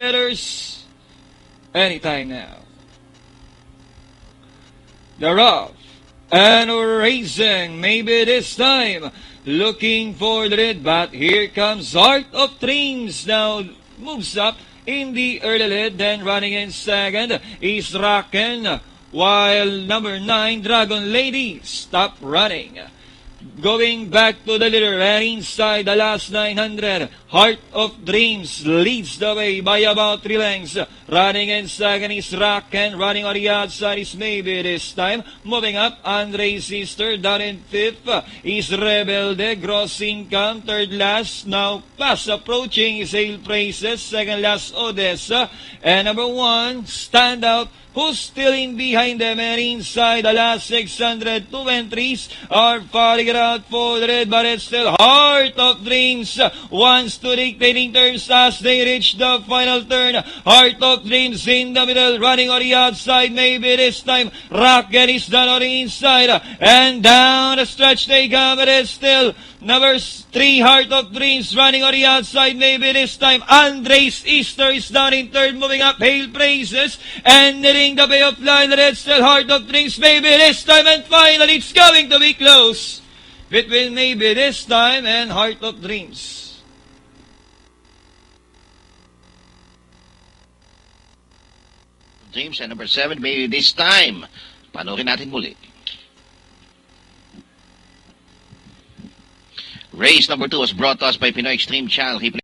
Letters anytime now. They're off and racing, maybe this time looking for the lead, but here comes Heart of Dreams now, moves up in the early lead, then running in second is Raken, while number 9 Dragon Lady stop running. Going back to the leader and inside the last 900, Heart of Dreams leads the way by about 3 lengths. Running in second is Raken, running on the outside is maybe this time. Moving up, Andre's sister, down in 5th is Rebelde, gross income, 3rd last. Now fast approaching is Hail Praises, 2nd last Odessa, and number 1, Standout, who's still in behind them, and inside the last 600, 2 entries are falling out for the red, but it's still Heart of Dreams wants to dictating terms as they reach the final turn. Heart of Dreams in the middle, running on the outside, maybe this time Raken is down on the inside, and down the stretch they come, but it's still number 3, Heart of Dreams, running on the outside, maybe this time Andres Easter is down in 3rd, moving up Hail Praises, and hitting the payoff line, that it's still Heart of Dreams, maybe this time, and finally it's going to be close between maybe this time and Heart of Dreams. Dreams and number 7, maybe this time. Panoorin natin muli. Race number 2 was brought to us by Pinoy Extreme Channel.